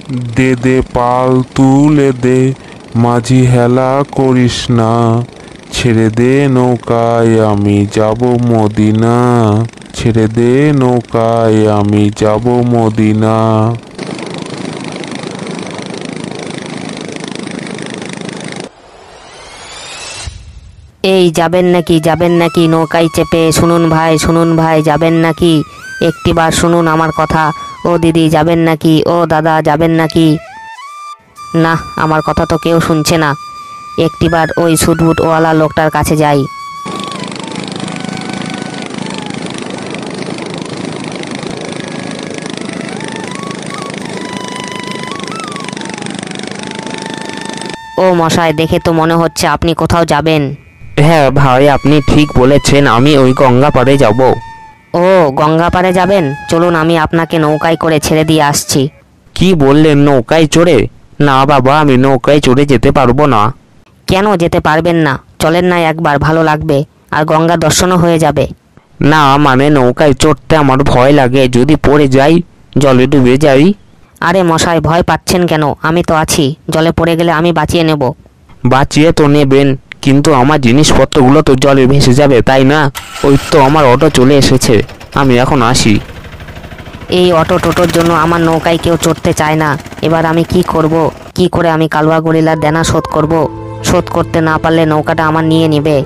দে দে পাল তুলে দে, মাঝি হেলা করিস না, ছেড়ে দে নৌকায় আমি যাব মদিনা, ছেড়ে দে নৌকায় আমি যাব মদিনা। এই যাবেন নাকি, যাবেন নাকি নৌকায় চেপে? শুনুন ভাই যাবেন নাকি? একটিবার শুনুন আমার কথা। ও দিদি যাবেন নাকি? ও দাদা যাবেন নাকি? না, আমার কথা তো কেউ শুনছে না। একটিবার ওই সুটবুটওয়ালা লোকটার কাছে যাই। ও মশাই, দেখে তো মনে হচ্ছে আপনি কোথাও যাবেন। হ্যাঁ ভাই, আপনি ঠিক বলেছেন, আমি ওই গঙ্গা পাড়ে যাব। ও গঙ্গা পাড়ে যাবেন? চলুন, আমি আপনাকে নৌকায় করে ছেড়ে দিয়ে আসছি। কি বললেন, নৌকায় চড়ে? না বাবা, আমি নৌকায় চড়ে যেতে পারবো না। কেন যেতে পারবেন না? চলেন না একবার, ভালো লাগবে, আর গঙ্গা দর্শনও হয়ে যাবে। না মানে নৌকায় চড়তে আমার ভয় লাগে, যদি পড়ে যাই, জলে ডুবে যাই। আরে মশাই, ভয় পাচ্ছেন কেন? আমি তো আছি, জলে পড়ে গেলে আমি বাঁচিয়ে নেব। বাঁচিয়ে তো নেবেন, কিন্তু আমার জিনিসপত্রগুলো তো জলে ভেসে যাবে, তাই না? ওই তো আমার অটো চলে এসেছে, আমি এখন আসি। এই অটো টোটোর জন্য আমার নৌকায় কেউ চড়তে চায় না। এবার আমি কি করব? কি করে আমি কালুয়া গরিলার দেনা শোধ করব? শোধ করতে না পারলে নৌকাটা আমার নিয়ে নেবে।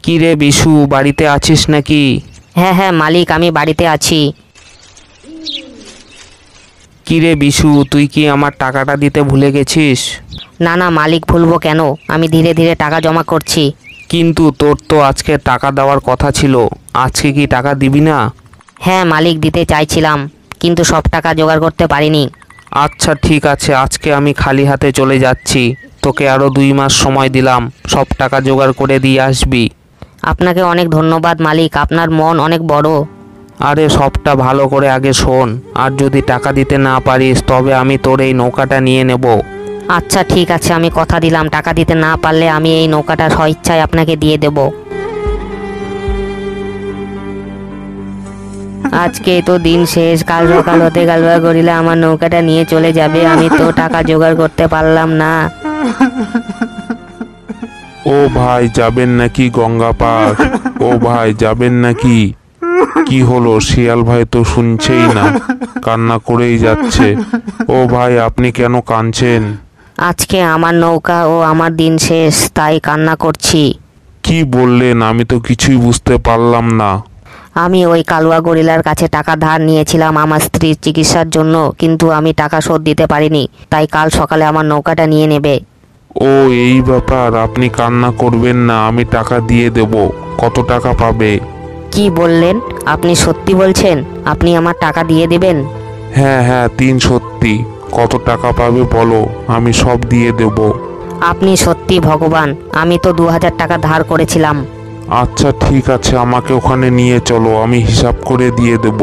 কি রে বিশু, বাড়িতে আছিস নাকি? হ্যাঁ হ্যাঁ মালিক, আমি বাড়িতে আছি। কি রে বিশু, তুই কি আমার টাকাটা দিতে ভুলে গেছিস? না না মালিক, ভুলবো কেন? আমি ধীরে ধীরে টাকা জমা করছি। কিন্তু তোর তো আজকে টাকা দেওয়ার কথা ছিল, আজকে কি টাকা দিবি না? হ্যাঁ মালিক, দিতে চাইছিলাম, কিন্তু সব টাকা জোগাড় করতে পারিনি। আচ্ছা ঠিক আছে, আজকে আমি খালি হাতে চলে যাচ্ছি, তোকে আরও 2 মাস সময় দিলাম, সব টাকা জোগাড় করে দিয়ে আসবি। আপনাকে অনেক ধন্যবাদ মালিক, আপনার মন অনেক বড়। আরে সবটা ভালো করে আগে শোন, আর যদি টাকা দিতে না পারিস তবে আমি তোর এই নৌকাটা নিয়ে নেব। আচ্ছা ঠিক আছে, আমি কথা দিলাম, টাকা দিতে না পারলে আমি এই নৌকাটা স্বইচ্ছায় আপনাকে দিয়ে দেব। আজকে তো দিন শেষ, কাল সকাল হতে কালুয়া গরিলা আমার নৌকাটা নিয়ে চলে যাবে, আমি তো টাকা জোগাড় করতে পারলাম না। ও ভাই যাবেন নাকি গঙ্গা পার? ও ভাই যাবেন নাকি? কি হলো, শিয়াল ভাই তো শুনছেই না, কান্না করেই যাচ্ছে। ও ভাই আপনি কেন কাঁদছেন? আজকে আমার নৌকা ও আমার দিন শেষ, তাই কান্না করছি। কি বললেন, আমি তো কিছুই বুঝতে পারলাম না। আমি ওই কালুয়া গরিলার কাছে টাকা ধার নিয়েছিলাম আমার স্ত্রীর চিকিৎসার জন্য, কিন্তু আমি টাকা শোধ দিতে পারিনি, তাই কাল সকালে আমার নৌকাটা নিয়ে নেবে। ও এই ব্যাপার, আপনি কান্না করবেন না, আমি টাকা দিয়ে দেব। কত টাকা পাবে? কি বললেন? আপনি সত্যি বলছেন? আপনি আমার টাকা দিয়ে দেবেন? হ্যাঁ হ্যাঁ, 3 সত্যি। কত টাকা পাবে বলো, আমি সব দিয়ে দেব। আপনি সত্যি ভগবান, আমি তো 2000 টাকা ধার করেছিলাম। আচ্ছা ঠিক আছে, আমাকে ওখানে নিয়ে চলো, আমি হিসাব করে দিয়ে দেব।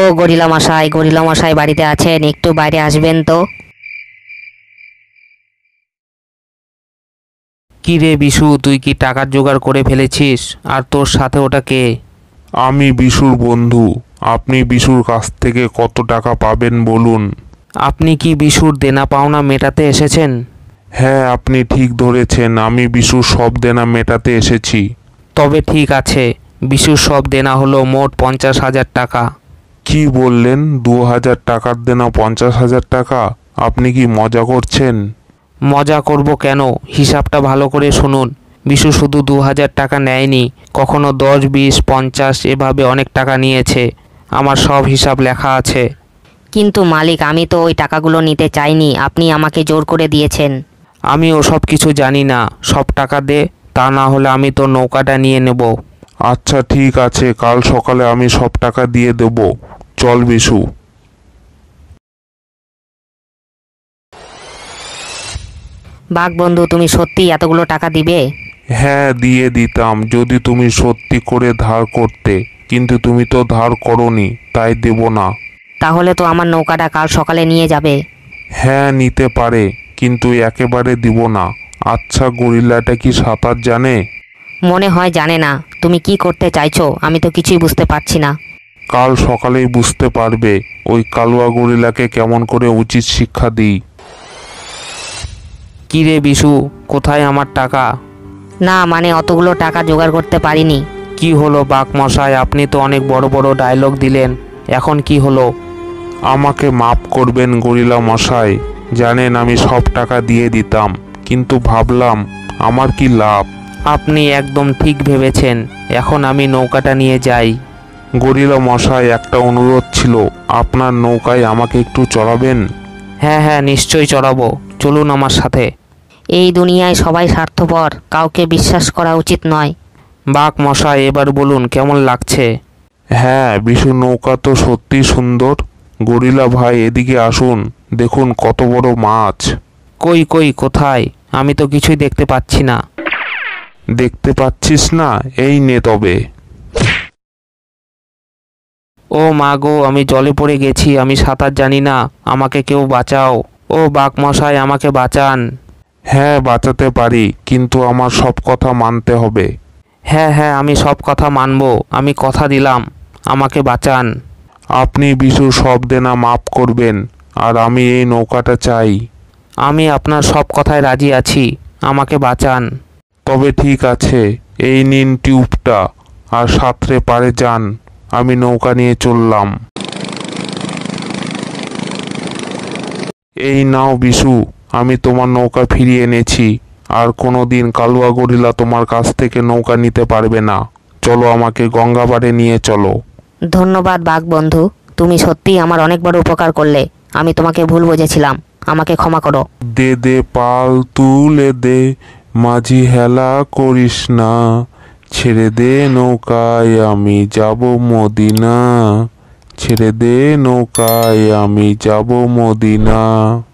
ও গরিলা মশাই, গরিলা মশাই বাড়িতে আছেন? একটু বাইরে আসবেন তো। কি রে বিশু, তুই কি টাকার জোগাড় করে ফেলেছিস? আর তোর সাথে ওটা কে? আমি বিশুর বন্ধু। আপনি বিশুর কাছ থেকে কত টাকা পাবেন বলুন। আপনি কি বিশুর দেনা পাওনা মেটাতে এসেছেন? হ্যাঁ আপনি ঠিক ধরেছেন, আমি বিশুর সব দেনা মেটাতে এসেছি। তবে ঠিক আছে, বিশুর সব দেনা হলো মোট 50,000 টাকা। কি বললেন, 2000 টাকার দেনা 50,000 টাকা? আপনি কি মজা করছেন? মজা করব কেন, হিসাবটা ভালো করে শুনুন। বিশু শুধু 2000 টাকা নেয়নি, কখনো 10, 20, 50 এভাবে অনেক টাকা নিয়েছে। আমার সব হিসাব লেখা আছে। কিন্তু মালিক, আমি তো ওই টাকাগুলো নিতে চাইনি, আপনি আমাকে জোর করে দিয়েছেন। আমি ওসব কিছু জানি না, সব টাকা দে, তা না হলে আমি তো নৌকাটা নিয়ে নেব। আচ্ছা ঠিক আছে, কাল সকালে আমি সব টাকা দিয়ে দেব। চল বিশু। বাঘ বন্ধু, তুমি সত্যি এতগুলো টাকা দিবে? হ্যাঁ দিয়ে দিতাম, যদি তুমি সত্যি করে ধার করতে, কিন্তু তুমি তো ধার করোনি, তাই দেব না। তাহলে তো আমার নৌকাটা কাল সকালে নিয়ে যাবে। হ্যাঁ নিতে পারে, কিন্তু একেবারে দিব না। আচ্ছা, গরিলাটা কি সাঁতার জানে? মনে হয় জানে না। তুমি কি করতে চাইছো আমি তো কিছুই বুঝতে পারছি না। কাল সকালেই বুঝতে পারবে। ওই কালুয়া গরিলাকে কেমন করে উচিত শিক্ষা দিই। কি রে বিশু, কোথায় আমার টাকা? না মানে অতগুলো টাকা জোগাড় করতে পারিনি। কি হলো বাঘ মশাই, আপনি তো অনেক বড় বড় ডায়লগ দিলেন, এখন কি হলো? আমাকে মাফ করবেন গরিলা মশাই। জানেন আমি সব টাকা দিয়ে দিতাম, কিন্তু ভাবলাম আমার কি লাভ। আপনি একদম ঠিক ভেবেছেন। এখন আমি নৌকাটা নিয়ে যাই। গরিলা মশাই, একটা অনুরোধ ছিল, আপনার নৌকায় আমাকে একটু চড়াবেন? হ্যাঁ হ্যাঁ, নিশ্চয়ই চড়াবো, চলুন আমার সাথে। এই দুনিয়ায় সবাই স্বার্থপর, কাউকে বিশ্বাস করা উচিত নয়। বাঘ মশাই, এবার বলুন কেমন লাগছে? হ্যাঁ, বিশু নৌকা তো সত্যি সুন্দর। গরিলা ভাই এদিকে আসুন, দেখুন কত বড় মাছ। কই কই, কোথায়? আমি তো কিছুই দেখতে পাচ্ছি না। দেখতে পাচ্ছিস না? এই নে তবে। ও মা গো, আমি জলে পড়ে গেছি, আমি সাঁতার জানি না, আমাকে কেউ বাঁচাও। ও বাঘ মশাই, আমাকে বাঁচান। হ্যাঁ বাঁচাতে পারি, কিন্তু আমার সব কথা মানতে হবে। হ্যাঁ হ্যাঁ, আমি সব কথা মানবো, আমি কথা দিলাম, আমাকে বাঁচান। আপনি বিশু সব দেনা মাফ করবেন, আর আমি এই নৌকাটা চাই। আমি আপনার সব কথায় রাজি আছি, আমাকে বাঁচান। তবে ঠিক আছে, এই নিন টিউবটা, আর সাঁতরে পারে যান। আমি নৌকা নিয়ে চললাম। এই নাও বিশু, আমি তোমার নৌকা ফিরিয়ে এনেছি। আর কোনোদিন কালুয়া গরিলা তোমার কাছ থেকে নৌকা নিতে পারবে না। চলো, আমাকে গঙ্গাবাড়ে নিয়ে চলো। ধন্যবাদ বাঘ বন্ধু, তুমি সত্যিই আমার অনেক বড় উপকার করলে। আমি তোমাকে ভুল বুঝেছিলাম, আমাকে ক্ষমা করো। দে দে পাল তুলে দে, মাঝি হেলা করিস না। ছেড়ে দে নৌকায় আমি যাব মদিনা। ছেড়ে দে নৌকায় আমি যাব মদিনা।